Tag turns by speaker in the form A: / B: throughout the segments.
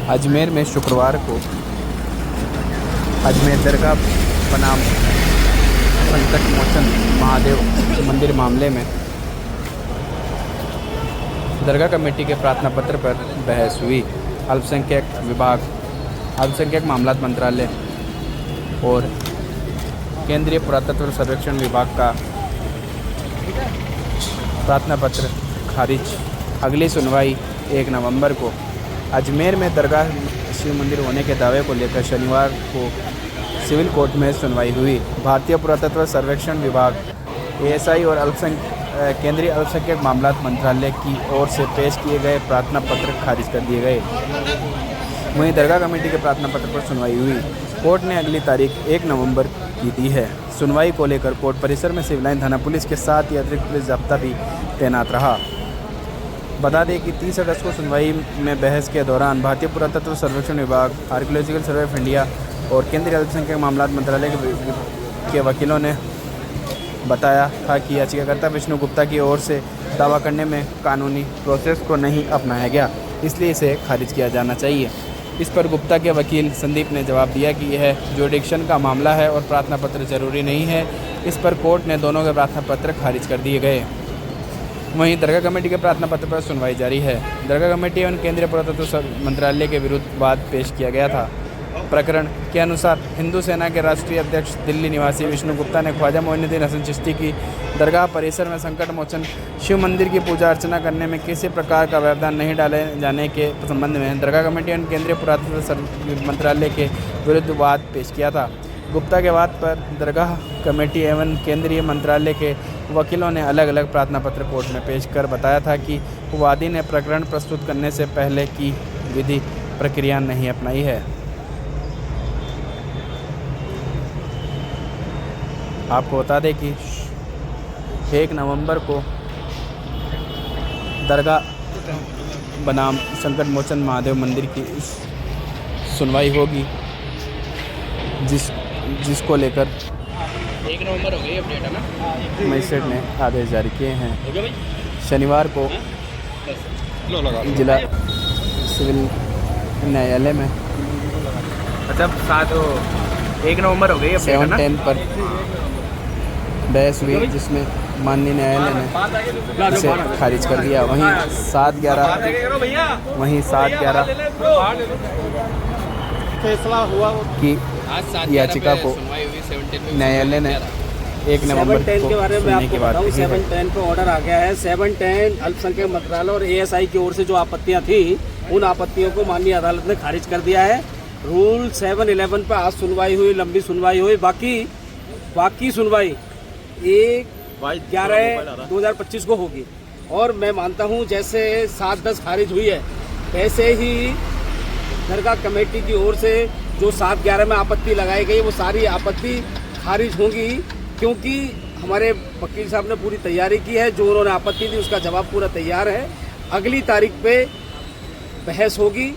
A: अजमेर में शुक्रवार को अजमेर दरगाह बनाम संकट मोचन महादेव मंदिर मामले में दरगाह कमेटी के प्रार्थना पत्र पर बहस हुई। अल्पसंख्यक विभाग, अल्पसंख्यक मामलात मंत्रालय और केंद्रीय पुरातत्व सर्वेक्षण विभाग का प्रार्थना पत्र खारिज। अगली सुनवाई 1 नवंबर को। अजमेर में दरगाह शिव मंदिर होने के दावे को लेकर शनिवार को सिविल कोर्ट में सुनवाई हुई। भारतीय पुरातत्व सर्वेक्षण विभाग एएसआई और केंद्रीय अल्पसंख्यक मामलात मंत्रालय की ओर से पेश किए गए प्रार्थना पत्र खारिज कर दिए गए। वहीं दरगाह कमेटी के प्रार्थना पत्र पर सुनवाई हुई। कोर्ट ने अगली तारीख 1 नवंबर की दी है। सुनवाई को लेकर कोर्ट परिसर में सिविल लाइन थाना पुलिस के साथ ही अतिरिक्त पुलिस जाब्ता भी तैनात रहा। बता दें कि 30 अगस्त को सुनवाई में बहस के दौरान भारतीय पुरातत्व सर्वेक्षण विभाग, आर्कियोलॉजिकल सर्वे ऑफ इंडिया और केंद्रीय अल्पसंख्यक मामलात मंत्रालय के वकीलों ने बताया था कि याचिकाकर्ता विष्णु गुप्ता की ओर से दावा करने में कानूनी प्रोसेस को नहीं अपनाया गया, इसलिए इसे खारिज किया जाना चाहिए। इस पर गुप्ता के वकील संदीप ने जवाब दिया कि यह जुडिक्शन का मामला है और प्रार्थना पत्र जरूरी नहीं है। इस पर कोर्ट ने दोनों के प्रार्थना पत्र खारिज कर दिए गए। वहीं दरगाह कमेटी के प्रार्थना पत्र पर सुनवाई जारी है। दरगाह कमेटी एवं केंद्रीय पुरातत्व मंत्रालय के विरुद्ध वाद पेश किया गया था। प्रकरण के अनुसार हिंदू सेना के राष्ट्रीय अध्यक्ष दिल्ली निवासी विष्णु गुप्ता ने ख्वाजा मोइनुद्दीन हसन चिश्ती की दरगाह परिसर में संकट मोचन शिव मंदिर की पूजा अर्चना करने में किसी प्रकार का व्यवधान नहीं डाले जाने के संबंध में दरगाह कमेटी एवं केंद्रीय पुरातत्व मंत्रालय के विरुद्ध वाद पेश किया था। गुप्ता के वाद पर दरगाह कमेटी एवं केंद्रीय मंत्रालय के वकीलों ने अलग अलग प्रार्थना पत्र कोर्ट में पेश कर बताया था कि वादी ने प्रकरण प्रस्तुत करने से पहले की विधि प्रक्रिया नहीं अपनाई है। आपको बता दें कि 1 नवंबर को दरगाह बनाम संकट मोचन महादेव मंदिर की सुनवाई होगी, जिसको लेकर
B: 1 नवंबर हो गई अपडेट है ना,
A: मजिस्ट्रेट ने आदेश जारी किए हैं। शनिवार को जिला सिविल न्यायालय में
B: 1 नवंबर हो गई
A: 7-10 पर बहस हुई, जिसमें माननीय न्यायालय ने इसे खारिज कर दिया। वहीं 7/11
C: फैसला हुआ
A: की याचिका को न्यायालय ने 1 नवंबर
C: 7-10 के बारे में आपको बताऊं।
A: की है।
C: 7-10 पे ऑर्डर आ गया है। 7-10 अल्पसंख्यक मंत्रालय और एएसआई की ओर से जो आपत्तियां थी, उन आपत्तियों को माननीय अदालत ने खारिज कर दिया है। रूल 7-11 पर आज सुनवाई हुई, लंबी सुनवाई हुई। बाकी सुनवाई 1/11/2025 को होगी। और मैं मानता हूं जैसे 7-10 खारिज हुई है, वैसे ही दरगाह कमेटी की ओर से जो 7/11 में आपत्ति लगाई गई, वो सारी आपत्ति खारिज होंगी, क्योंकि हमारे वकील साहब ने पूरी तैयारी की है। जो उन्होंने आपत्ति दी उसका जवाब पूरा तैयार है। अगली तारीख पे बहस होगी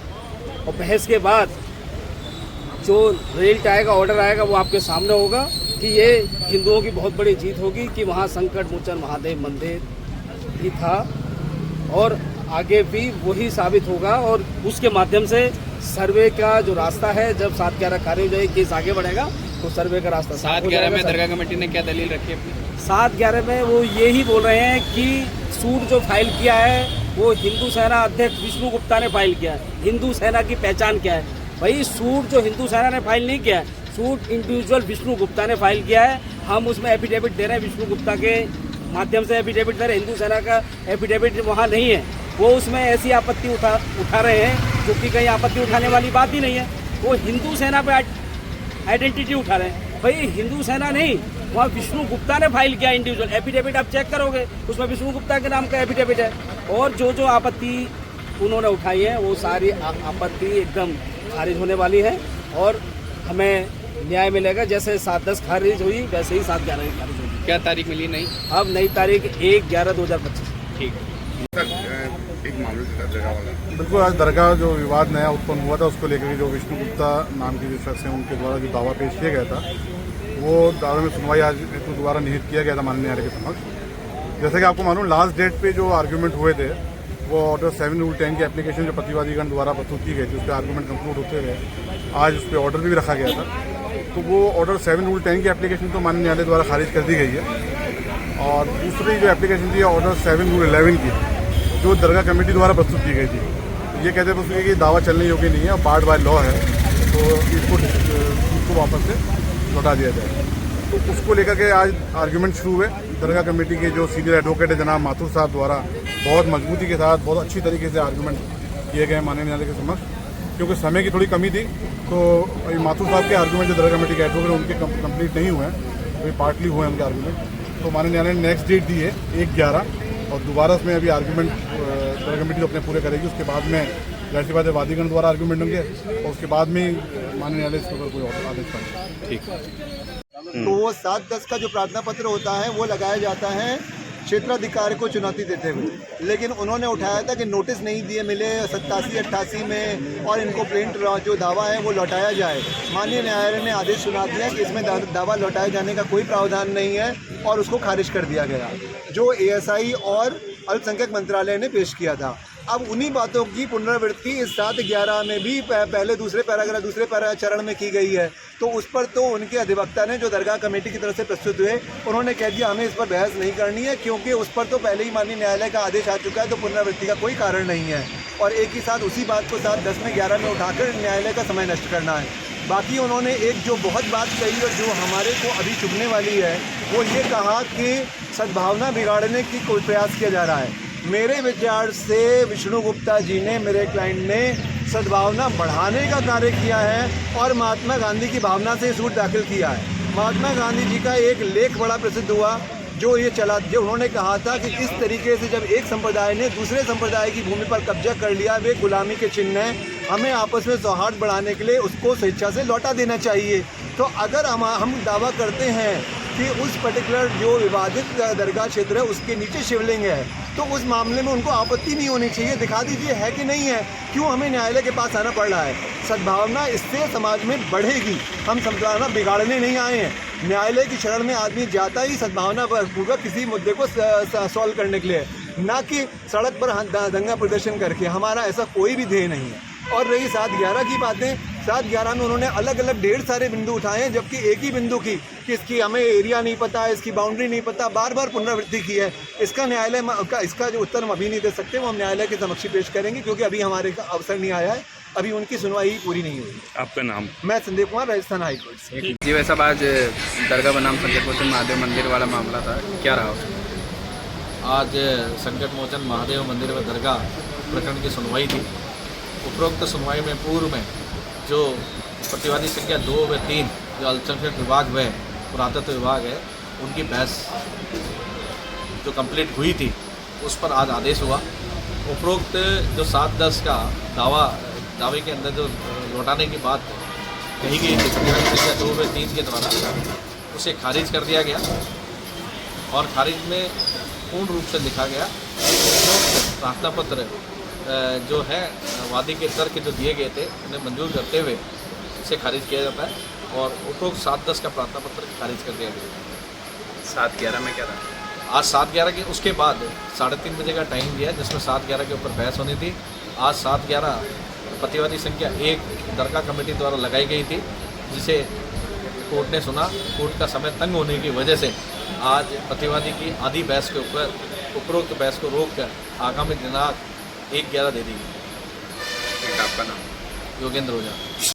C: और बहस के बाद जो रिजल्ट आएगा, ऑर्डर आएगा, वो आपके सामने होगा कि ये हिंदुओं की बहुत बड़ी जीत होगी कि वहाँ संकट मोचन महादेव मंदिर ही था और आगे भी वही साबित होगा। और उसके माध्यम से सर्वे का जो रास्ता है, जब 7/11 खारिज हो जाएगी, केस आगे बढ़ेगा, तो सर्वे का रास्ता
B: 7/11 में दरगाह कमेटी ने क्या दलील रखी है?
C: 7/11 में वो यही बोल रहे हैं कि सूट जो फाइल किया है वो हिंदू सेना अध्यक्ष विष्णु गुप्ता ने फाइल किया है। हिंदू सेना की पहचान क्या है? भाई, सूट जो हिंदू सेना ने फाइल नहीं किया है, सूट इंडिविजुअल विष्णु गुप्ता ने फाइल किया है। हम उसमें एफिडेविट दे रहे हैं, विष्णु गुप्ता के माध्यम से एफिडेविट दे रहे हैं। हिंदू सेना का एफिडेविट वहाँ नहीं है। वो उसमें ऐसी आपत्ति उठा रहे हैं जो कि कहीं आपत्ति उठाने वाली बात ही नहीं है। वो हिंदू सेना पे आइडेंटिटी उठा रहे हैं। भाई, हिंदू सेना नहीं, वहाँ विष्णु गुप्ता ने फाइल किया इंडिविजुअल एफिडेविट। आप चेक करोगे, उसमें विष्णु गुप्ता के नाम का एफिडेविट है। और जो आपत्ति उन्होंने उठाई है, वो सारी आपत्ति एकदम खारिज होने वाली है और हमें न्याय मिलेगा। जैसे 7-10 खारिज हुई, वैसे ही 7/11 की खारिज होगी।
B: क्या तारीख मिली? नहीं,
C: अब नई तारीख 1/11/2025।
B: ठीक है।
D: एक मामले से दरगाह वाला, बिल्कुल आज दरगाह जो विवाद नया उत्पन्न हुआ था, उसको लेकर जो विष्णु गुप्ता नाम के जो शख्स हैं, उनके द्वारा जो दावा पेश किया गया था, वो दावे में सुनवाई आज दोबारा निहित किया गया था माननीय न्यायालय के समक्ष। जैसे कि आपको मालूम, लास्ट डेट पे जो आर्ग्यूमेंट हुए थे, वो ऑर्डर 7 रूल 10 की एप्लीकेशन जो प्रतिवादीगण द्वारा प्रस्तुत की गई थी, उस पर आर्गूमेंट कंक्लूड होते हुए आज उस पर ऑर्डर भी रखा गया था। तो वो ऑर्डर 7 रूल 10 की एप्लीकेशन तो माननीय न्यायालय द्वारा खारिज कर दी गई है, और दूसरी जो एप्लीकेशन थी ऑर्डर 7 रूल 11 की, जो दरगाह कमेटी द्वारा प्रस्तुत की गई थी। ये कहते थे कि दावा चलने योग्य नहीं है और बार्ड बाय लॉ है, तो इसको वापस से लौटा दिया जाए। तो उसको लेकर के आज आर्गूमेंट शुरू हुए। दरगाह कमेटी के जो सीनियर एडवोकेट है जनाब माथुर साहब द्वारा बहुत मजबूती के साथ बहुत अच्छी तरीके से आर्गूमेंट किए गए माननीय न्यायालय के समक्ष, क्योंकि समय की थोड़ी कमी थी। तो माथुर साहब के आर्गूमेंट जो दरगाह कमेटी के एडवोकेट उनके कंप्लीट नहीं हुए हैं, अभी पार्टली हुए हैं उनके आर्गूमेंट। तो माननीय न्यायालय ने नेक्स्ट डेट दी है 1/11, और दोबारा उसमें अभी आर्गूमेंट दरगाह कमेटी जो अपने पूरे करेगी। उसके बाद में जाहिर सी बात है वादीगण द्वारा आर्गूमेंट होंगे, और उसके बाद में माननीय न्यायालय इसके ऊपर कोई आदेश पाएगा।
A: ठीक।
E: तो वो 7/10 का जो प्रार्थना पत्र होता है वो लगाया जाता है क्षेत्राधिकारी को चुनौती देते हुए, लेकिन उन्होंने उठाया था कि नोटिस नहीं दिए मिले 87-88 में, और इनको प्रिंट जो दावा है वो लौटाया जाए। माननीय न्यायालय ने आदेश सुना दिया कि इसमें दावा लौटाए जाने का कोई प्रावधान नहीं है, और उसको खारिज कर दिया गया, जो ASI और अल्पसंख्यक मंत्रालय ने पेश किया था। अब उन्हीं बातों की पुनरावृत्ति इस 7/11 में भी पहले दूसरे चरण में की गई है। तो उस पर तो उनके अधिवक्ता ने जो दरगाह कमेटी की तरफ से प्रस्तुत हुए, उन्होंने कह दिया हमें इस पर बहस नहीं करनी है, क्योंकि उस पर तो पहले ही माननीय न्यायालय का आदेश आ चुका है, तो पुनरावृत्ति का कोई कारण नहीं है। और एक ही साथ उसी बात को 7/10 में 11 में उठाकर न्यायालय का समय नष्ट करना है। बाकी उन्होंने एक जो बहुत बात कही और जो हमारे को अभी चुभने वाली है, वो ये कहा कि सद्भावना बिगाड़ने की कोई प्रयास किया जा रहा है। मेरे विचार से विष्णु गुप्ता जी ने, मेरे क्लाइंट ने सद्भावना बढ़ाने का कार्य किया है, और महात्मा गांधी की भावना से सूट दाखिल किया है। महात्मा गांधी जी का एक लेख बड़ा प्रसिद्ध हुआ, जो उन्होंने कहा था कि इस तरीके से जब एक संप्रदाय ने दूसरे संप्रदाय की भूमि पर कब्जा कर लिया, वे गुलामी के चिन्ह हैं, हमें आपस में सौहार्द बढ़ाने के लिए उसको स्वेच्छा से लौटा देना चाहिए। तो अगर हम दावा करते हैं कि उस पर्टिकुलर जो विवादित दरगाह क्षेत्र है उसके नीचे शिवलिंग है, तो उस मामले में उनको आपत्ति नहीं होनी चाहिए। दिखा दीजिए है कि नहीं है, क्यों हमें न्यायालय के पास आना पड़ रहा है। सद्भावना इससे समाज में बढ़ेगी, हम सद्भावना बिगाड़ने नहीं आए हैं। न्यायालय की शरण में आदमी जाता ही सद्भावना पूर्वक किसी मुद्दे को सॉल्व करने के लिए, ना कि सड़क पर दंगा प्रदर्शन करके। हमारा ऐसा कोई भी ध्येय नहीं है। और रही 7/11 की बातें, 7/11 में उन्होंने अलग अलग ढेर सारे बिंदु उठाए हैं, जबकि एक ही बिंदु की कि इसकी हमें एरिया नहीं पता, इसकी बाउंड्री नहीं पता, बार बार पुनरावृत्ति की है। इसका न्यायालय का इसका जो उत्तर हम अभी नहीं दे सकते, वो हम न्यायालय के समक्ष पेश करेंगे, क्योंकि अभी हमारे का अवसर नहीं आया है, अभी उनकी सुनवाई पूरी नहीं हुई।
A: आपका नाम?
E: मैं संदीप कुमार, राजस्थान हाई कोर्ट से।
B: जी वैसा आज दरगाह बनाम संकट मोचन महादेव मंदिर वाला मामला था, क्या रहा उसमें?
F: आज संकट मोचन महादेव मंदिर व दरगाह प्रकरण की सुनवाई थी। उपरोक्त सुनवाई में पूर्व में जो प्रतिवादी संख्या 2 व 3 जो अल्पसंख्यक विभाग व पुरातत्व विभाग है, उनकी बहस जो कंप्लीट हुई थी, उस पर आज आदेश हुआ। उपरोक्त जो 7/10 का दावे के अंदर जो लौटाने की बात कही गई थी प्रतिवादी संख्या 2 व 3 के द्वारा, उसे खारिज कर दिया गया, और खारिज में पूर्ण रूप से लिखा गया प्रार्थना पत्र जो है वादी के तर्क जो दिए गए थे उन्हें मंजूर करते हुए इसे खारिज किया जाता है, और उपरोक्त 7/10 का प्रार्थना पत्र खारिज कर दिया गया।
B: 7/11 में क्या था?
F: आज 7/11 के उसके बाद 3:30 बजे का टाइम दिया, जिसमें 7/11 के ऊपर बहस होनी थी। आज 7/11 प्रतिवादी संख्या 1 दरगाह कमेटी द्वारा लगाई गई थी, जिसे कोर्ट ने सुना। कोर्ट का समय तंग होने की वजह से आज प्रतिवादी की आधी बहस के ऊपर उपरोक्त बहस को रोक कर आगामी दिनांक 1/11 दे दी गई।
B: आपका नाम?
F: योगेंद्र ओझा।